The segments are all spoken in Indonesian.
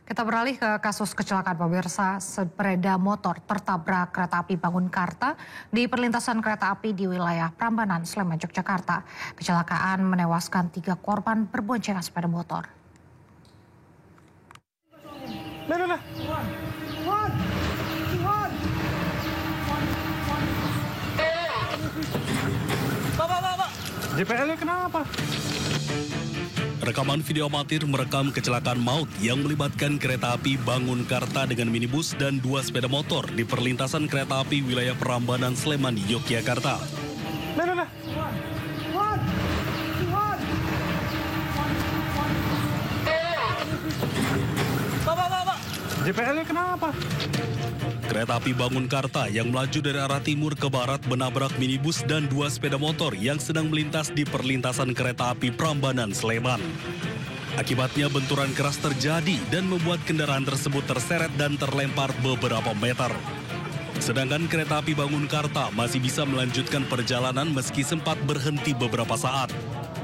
Kita beralih ke kasus kecelakaan pemirsa. Sepeda motor tertabrak kereta api Bangunkarta di perlintasan kereta api di wilayah Prambanan, Sleman, Yogyakarta. Kecelakaan menewaskan 3 korban berboncengan sepeda motor. JPL-nya kenapa? Rekaman video amatir merekam kecelakaan maut yang melibatkan kereta api Bangunkarta dengan minibus dan 2 sepeda motor di perlintasan kereta api wilayah Prambanan, Sleman, Yogyakarta. JPL-nya kenapa? Kereta api Bangunkarta yang melaju dari arah timur ke barat menabrak minibus dan 2 sepeda motor yang sedang melintas di perlintasan kereta api Prambanan, Sleman. Akibatnya benturan keras terjadi dan membuat kendaraan tersebut terseret dan terlempar beberapa meter. Sedangkan kereta api Bangunkarta masih bisa melanjutkan perjalanan meski sempat berhenti beberapa saat.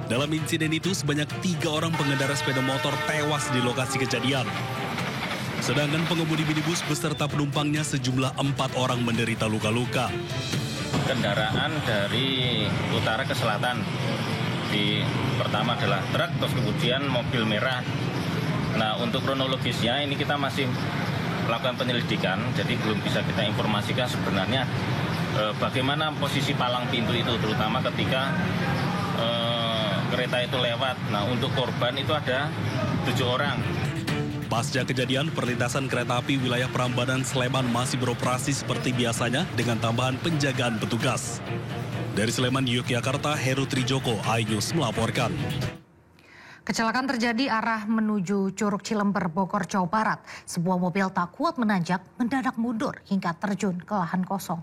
Dalam insiden itu sebanyak 3 orang pengendara sepeda motor tewas di lokasi kejadian. Sedangkan pengemudi minibus beserta penumpangnya sejumlah 4 orang menderita luka-luka. Kendaraan dari utara ke selatan. Pertama adalah truk, terus kemudian mobil merah. Nah, untuk kronologisnya ini kita masih melakukan penyelidikan, jadi belum bisa kita informasikan sebenarnya bagaimana posisi palang pintu itu, terutama ketika kereta itu lewat. Nah, untuk korban itu ada 7 orang. Pasca kejadian, perlintasan kereta api wilayah Prambanan, Sleman masih beroperasi seperti biasanya dengan tambahan penjagaan petugas. Dari Sleman, Yogyakarta, Heru Trijoko, iNews melaporkan. Kecelakaan terjadi arah menuju Curug Cilember, Bogor, Jawa Barat. Sebuah mobil tak kuat menanjak, mendadak mundur hingga terjun ke lahan kosong.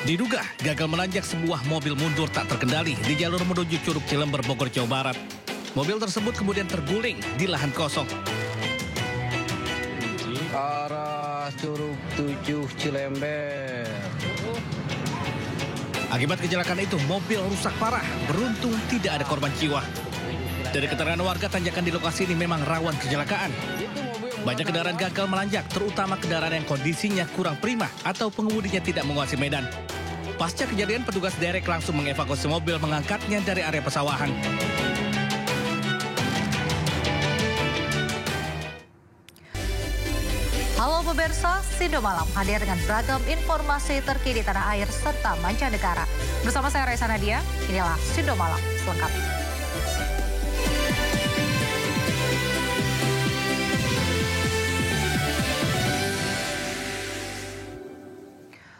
Diduga gagal menanjak, sebuah mobil mundur tak terkendali di jalur menuju Curug Cilember, Bogor, Jawa Barat. Mobil tersebut kemudian terguling di lahan kosong. Arah Curug 7 Cilember. Akibat kecelakaan itu, mobil rusak parah. Beruntung tidak ada korban jiwa. Dari keterangan warga, tanjakan di lokasi ini memang rawan kecelakaan. Banyak kendaraan gagal menanjak, terutama kendaraan yang kondisinya kurang prima atau pengemudinya tidak menguasai medan. Pasca kejadian, petugas derek langsung mengevakuasi mobil, mengangkatnya dari area pesawahan. Halo pemirsa, Sindo Malam hadir dengan beragam informasi terkini tanah air serta mancanegara. Bersama saya Raisa Nadia, inilah Sindo Malam selengkapnya.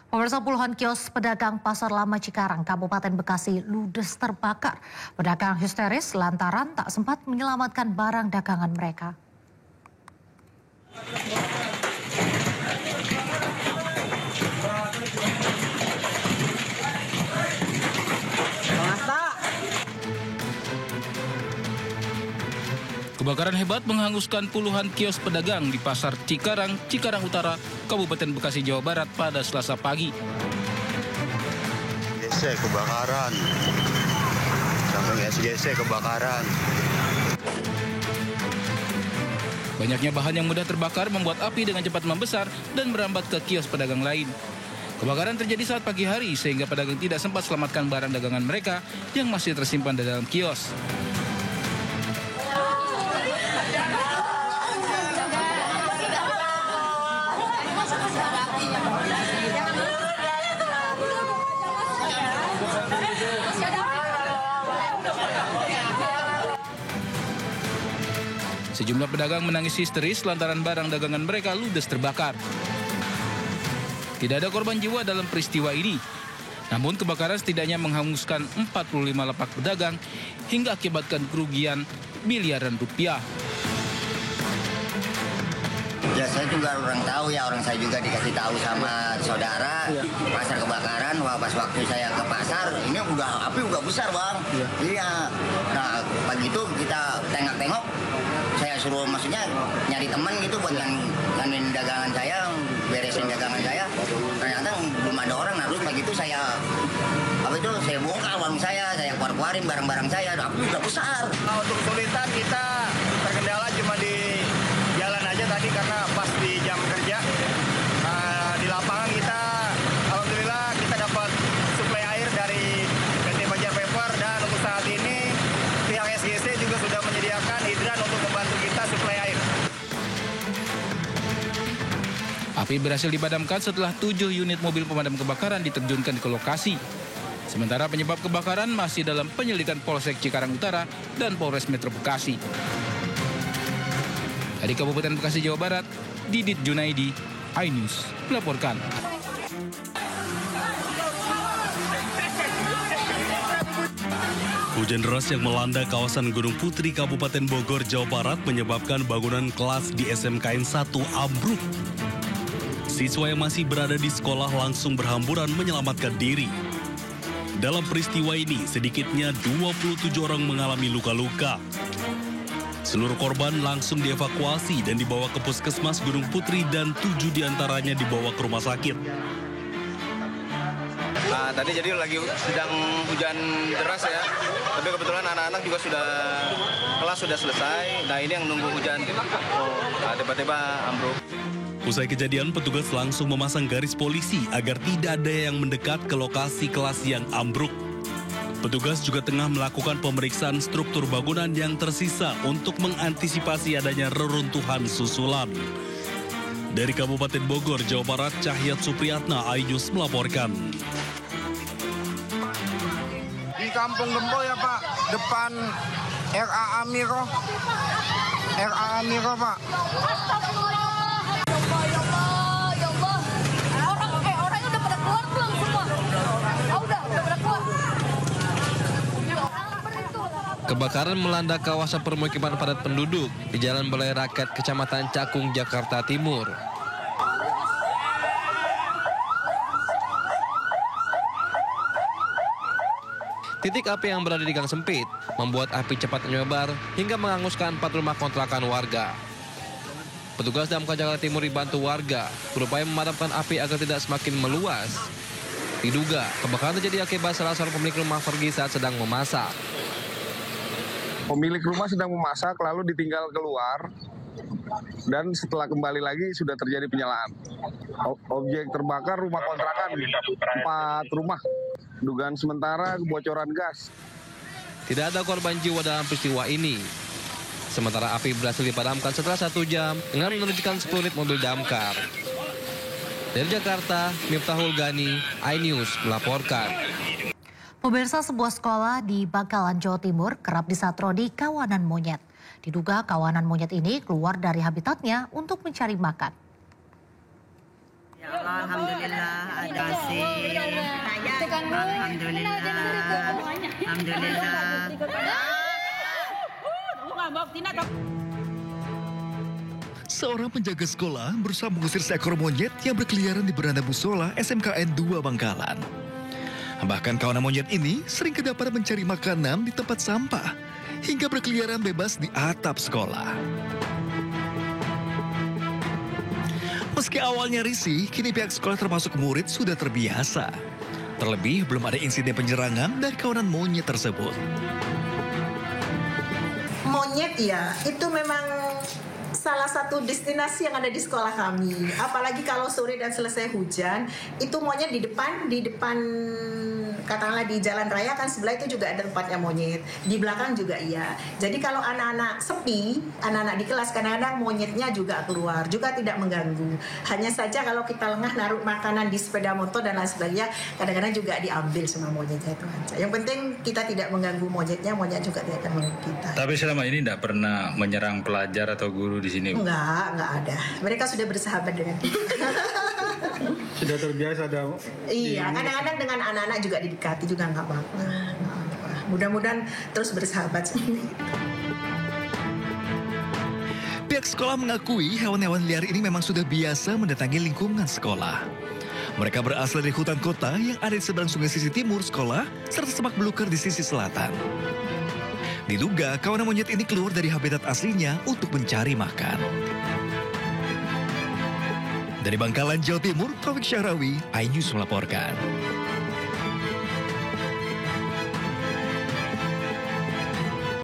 Pemirsa, puluhan kios pedagang Pasar Lama Cikarang, Kabupaten Bekasi, ludes terbakar. Pedagang histeris lantaran tak sempat menyelamatkan barang dagangan mereka. Kebakaran hebat menghanguskan puluhan kios pedagang di Pasar Cikarang, Cikarang Utara, Kabupaten Bekasi, Jawa Barat pada Selasa pagi. SGC kebakaran, sampai SGC kebakaran. Banyaknya bahan yang mudah terbakar membuat api dengan cepat membesar dan merambat ke kios pedagang lain. Kebakaran terjadi saat pagi hari sehingga pedagang tidak sempat selamatkan barang dagangan mereka yang masih tersimpan di dalam kios. Sejumlah pedagang menangis histeris lantaran barang dagangan mereka ludes terbakar. Tidak ada korban jiwa dalam peristiwa ini. Namun kebakaran setidaknya menghanguskan 45 lapak pedagang hingga akibatkan kerugian miliaran rupiah. Ya, saya juga orang tahu ya, orang saya juga dikasih tahu sama saudara pasar kebakaran. Wah, pas waktu saya ke pasar ini api udah besar, Bang. Iya. Nah, pagi itu kita tengok-tengok, saya suruh maksudnya nyari teman gitu buat ngandin dagangan saya, beresin dagangan saya. Ternyata belum ada orang. Nah, terus pagi itu saya Habis itu saya bongkar warung saya keluar-keluarin barang-barang saya, api udah besar. Untuk kesulitan kita terkendala cuma di jalan aja tadi karena pas di jam kerja. Di lapangan kita, alhamdulillah kita dapat suplai air dari PT Banjar Paper dan untuk saat ini pihak SGC juga sudah menyediakan hidran untuk membantu kita suplai air. Api berhasil dipadamkan setelah 7 unit mobil pemadam kebakaran diterjunkan ke lokasi. Sementara penyebab kebakaran masih dalam penyelidikan Polsek Cikarang Utara dan Polres Metro Bekasi. Dari Kabupaten Bekasi, Jawa Barat, Didit Junaidi, iNews melaporkan. Hujan deras yang melanda kawasan Gunung Putri, Kabupaten Bogor, Jawa Barat menyebabkan bangunan kelas di SMKN 1 ambruk. Siswa yang masih berada di sekolah langsung berhamburan menyelamatkan diri. Dalam peristiwa ini, sedikitnya 27 orang mengalami luka-luka. Seluruh korban langsung dievakuasi dan dibawa ke Puskesmas Gunung Putri dan 7 diantaranya dibawa ke rumah sakit. Nah, tadi jadi lagi sedang hujan deras ya, tapi kebetulan anak-anak juga kelas sudah selesai. Nah, ini yang nunggu hujan. Nah, tiba-tiba ambruk. Usai kejadian, petugas langsung memasang garis polisi agar tidak ada yang mendekat ke lokasi kelas yang ambruk. Petugas juga tengah melakukan pemeriksaan struktur bangunan yang tersisa untuk mengantisipasi adanya reruntuhan susulan. Dari Kabupaten Bogor, Jawa Barat, Cahyat Supriyatna, iNews melaporkan. Di Kampung Gembo ya Pak, depan RA Amiro. RA Amiro Pak. Orangnya udah pada keluar belum semua? Oh, udah pada keluar. Kebakaran melanda kawasan permukiman padat penduduk di Jalan Balai Rakyat, Kecamatan Cakung, Jakarta Timur. Titik api yang berada di gang sempit membuat api cepat menyebar hingga menghanguskan 4 rumah kontrakan warga. Petugas Damkar Jakarta Timur dibantu warga berupaya memadamkan api agar tidak semakin meluas. Diduga kebakaran terjadi akibat salah seorang pemilik rumah pergi saat sedang memasak. Pemilik rumah sedang memasak lalu ditinggal keluar dan setelah kembali lagi sudah terjadi penyalaan. Objek terbakar rumah kontrakan 4 rumah. Dugaan sementara kebocoran gas. Tidak ada korban jiwa dalam peristiwa ini. Sementara api berhasil dipadamkan setelah 1 jam dengan menerjunkan 10 unit mobil damkar. Dari Jakarta, Miftahul Gani, iNews melaporkan. Pemirsa, sebuah sekolah di Bangkalan, Jawa Timur kerap disatroni kawanan monyet. Diduga kawanan monyet ini keluar dari habitatnya untuk mencari makan. Ya Allah, alhamdulillah ada sih. Alhamdulillah. Seorang penjaga sekolah berusaha mengusir seekor monyet yang berkeliaran di beranda musola SMKN 2 Bangkalan. Bahkan kawanan monyet ini sering kedapatan mencari makanan di tempat sampah hingga berkeliaran bebas di atap sekolah. Meski awalnya risih, kini pihak sekolah termasuk murid sudah terbiasa. Terlebih belum ada insiden penyerangan dari kawanan monyet tersebut. Monyet ya, itu memang salah satu destinasi yang ada di sekolah kami. Apalagi kalau sore dan selesai hujan, itu monyet di depan katakanlah di jalan raya kan sebelah itu juga ada tempatnya monyet. Di belakang juga iya. Jadi kalau anak-anak sepi, anak-anak di kelas kadang-kadang monyetnya juga keluar, juga tidak mengganggu. Hanya saja kalau kita lengah naruh makanan di sepeda motor dan lain sebagainya, kadang-kadang juga diambil sama monyetnya itu aja. Yang penting kita tidak mengganggu monyetnya, monyet juga tidak akan mengganggu kita. Tapi selama ini tidak pernah menyerang pelajar atau guru di sini? Enggak ada. Mereka sudah bersahabat dengan kita. Sudah terbiasa ada. Iya, kadang-kadang dengan anak-anak juga didekati juga nggak apa-apa. Mudah-mudahan terus bersahabat seperti itu. Pihak sekolah mengakui hewan-hewan liar ini memang sudah biasa mendatangi lingkungan sekolah. Mereka berasal dari hutan kota yang ada di seberang sungai sisi timur sekolah serta semak belukar di sisi selatan. Diduga kawanan monyet ini keluar dari habitat aslinya untuk mencari makan. Dari Bangkalan, Jawa Timur, Taufik Syahrawi, iNews melaporkan.